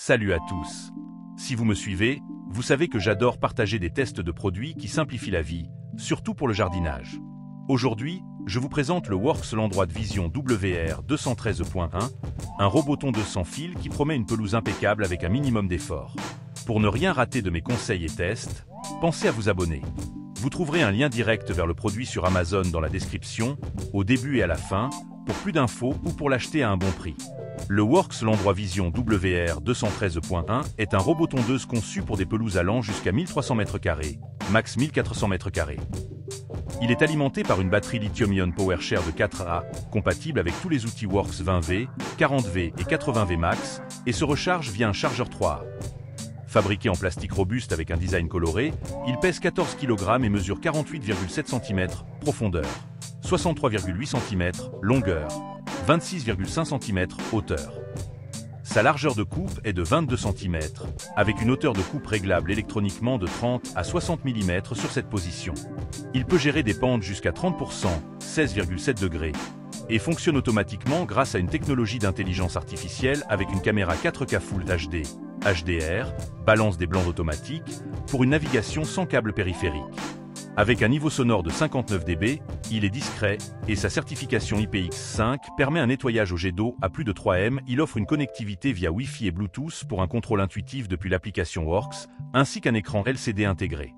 Salut à tous. Si vous me suivez, vous savez que j'adore partager des tests de produits qui simplifient la vie, surtout pour le jardinage. Aujourd'hui, je vous présente le Works Landroid Vision WR213.1, un robot tondeuse sans fil qui promet une pelouse impeccable avec un minimum d'effort. Pour ne rien rater de mes conseils et tests, pensez à vous abonner. Vous trouverez un lien direct vers le produit sur Amazon dans la description, au début et à la fin, pour plus d'infos ou pour l'acheter à un bon prix. Le Works Landroid Vision WR213.1 est un robot tondeuse conçu pour des pelouses allant jusqu'à 1300 m², max 1400 m². Il est alimenté par une batterie lithium-ion PowerShare de 4A, compatible avec tous les outils Works 20V, 40V et 80V max, et se recharge via un chargeur 3A. Fabriqué en plastique robuste avec un design coloré, il pèse 14 kg et mesure 48,7 cm, profondeur, 63,8 cm, longueur, 26,5 cm, hauteur. Sa largeur de coupe est de 22 cm, avec une hauteur de coupe réglable électroniquement de 30 à 60 mm sur cette position. Il peut gérer des pentes jusqu'à 30%, 16,7 degrés, et fonctionne automatiquement grâce à une technologie d'intelligence artificielle avec une caméra 4K Full HD, HDR, balance des blancs automatique, pour une navigation sans câble périphérique. Avec un niveau sonore de 59 dB, il est discret et sa certification IPX5 permet un nettoyage au jet d'eau à plus de 3 m. Il offre une connectivité via Wi-Fi et Bluetooth pour un contrôle intuitif depuis l'application Works, ainsi qu'un écran LCD intégré.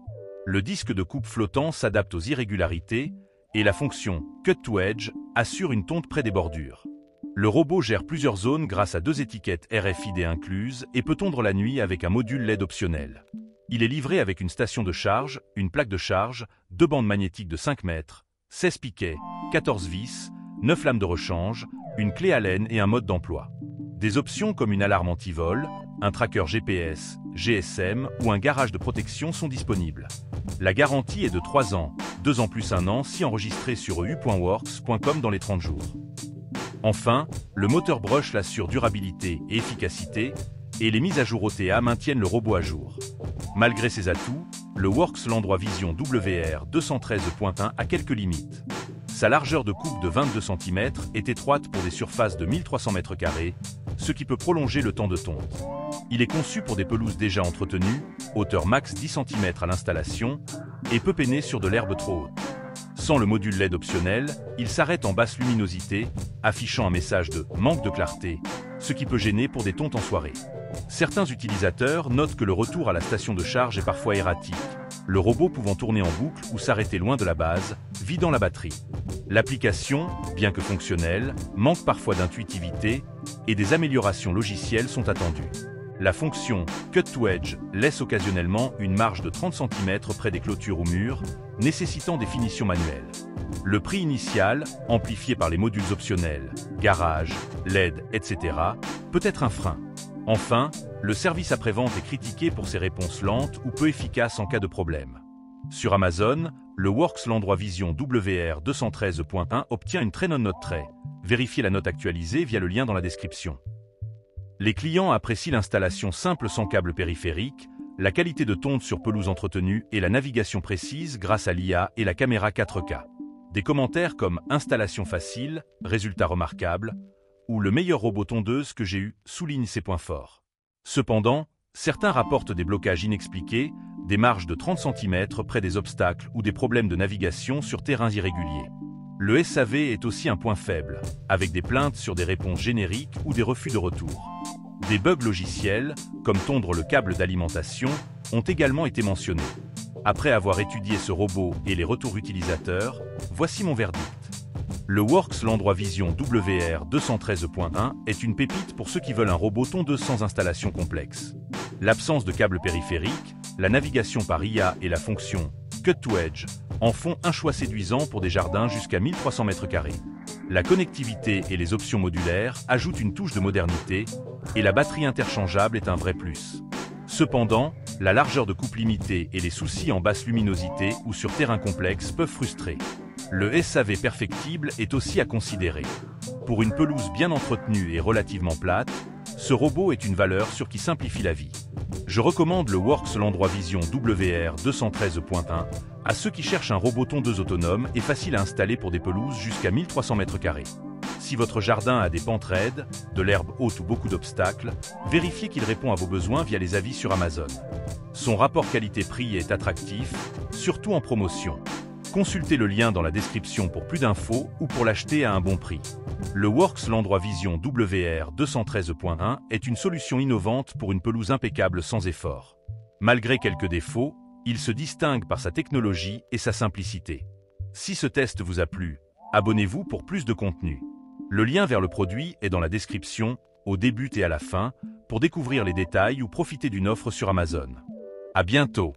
Le disque de coupe flottant s'adapte aux irrégularités et la fonction Cut to Edge assure une tonte près des bordures. Le robot gère plusieurs zones grâce à 2 étiquettes RFID incluses et peut tondre la nuit avec un module LED optionnel. Il est livré avec une station de charge, une plaque de charge, 2 bandes magnétiques de 5 mètres, 16 piquets, 14 vis, 9 lames de rechange, une clé Allen et un mode d'emploi. Des options comme une alarme anti-vol, un tracker GPS, GSM ou un garage de protection sont disponibles. La garantie est de 3 ans, 2 ans plus 1 an si enregistré sur eu.works.com dans les 30 jours. Enfin, le moteur Brush l'assure durabilité et efficacité, et les mises à jour OTA maintiennent le robot à jour. Malgré ses atouts, le Works Landroid Vision WR213.1 a quelques limites. Sa largeur de coupe de 22 cm est étroite pour des surfaces de 1300 m², ce qui peut prolonger le temps de tonte. Il est conçu pour des pelouses déjà entretenues, hauteur max 10 cm à l'installation, et peut peiner sur de l'herbe trop haute. Sans le module LED optionnel, il s'arrête en basse luminosité, affichant un message de « manque de clarté », ce qui peut gêner pour des tontes en soirée. Certains utilisateurs notent que le retour à la station de charge est parfois erratique, le robot pouvant tourner en boucle ou s'arrêter loin de la base, vidant la batterie. L'application, bien que fonctionnelle, manque parfois d'intuitivité et des améliorations logicielles sont attendues. La fonction Cut to Edge laisse occasionnellement une marge de 30 cm près des clôtures ou murs, nécessitant des finitions manuelles. Le prix initial, amplifié par les modules optionnels, garage, LED, etc., peut être un frein. Enfin, le service après-vente est critiqué pour ses réponses lentes ou peu efficaces en cas de problème. Sur Amazon, le Works Landroid Vision WR213.1 obtient une très bonne note très. Vérifiez la note actualisée via le lien dans la description. Les clients apprécient l'installation simple sans câble périphérique, la qualité de tonte sur pelouse entretenue et la navigation précise grâce à l'IA et la caméra 4K. Des commentaires comme « installation facile »,« résultat remarquable » ou « le meilleur robot tondeuse que j'ai eu » soulignent ses points forts. Cependant, certains rapportent des blocages inexpliqués, des marges de 30 cm près des obstacles ou des problèmes de navigation sur terrains irréguliers. Le SAV est aussi un point faible, avec des plaintes sur des réponses génériques ou des refus de retour. Des bugs logiciels, comme tondre le câble d'alimentation, ont également été mentionnés. Après avoir étudié ce robot et les retours utilisateurs, voici mon verdict. Le Works Landroid Vision WR213.1 est une pépite pour ceux qui veulent un robot tondeuse sans installation complexe. L'absence de câble périphérique, la navigation par IA et la fonction Cut to Edge en font un choix séduisant pour des jardins jusqu'à 1300 m². La connectivité et les options modulaires ajoutent une touche de modernité, et la batterie interchangeable est un vrai plus. Cependant, la largeur de coupe limitée et les soucis en basse luminosité ou sur terrain complexe peuvent frustrer. Le SAV perfectible est aussi à considérer. Pour une pelouse bien entretenue et relativement plate, ce robot est une valeur sûre qui simplifie la vie. Je recommande le Works Landroid Vision WR213.1 à ceux qui cherchent un robot tondeuse autonome et facile à installer pour des pelouses jusqu'à 1300 m². Si Si votre jardin a des pentes raides, de l'herbe haute ou beaucoup d'obstacles, vérifiez qu'il répond à vos besoins via les avis sur Amazon. Son rapport qualité-prix est attractif, surtout en promotion. Consultez le lien dans la description pour plus d'infos ou pour l'acheter à un bon prix. Le Works Landroid Vision WR 213.1 est une solution innovante pour une pelouse impeccable sans effort. Malgré quelques défauts, il se distingue par sa technologie et sa simplicité. Si ce test vous a plu, abonnez-vous pour plus de contenu. Le lien vers le produit est dans la description, au début et à la fin, pour découvrir les détails ou profiter d'une offre sur Amazon. À bientôt!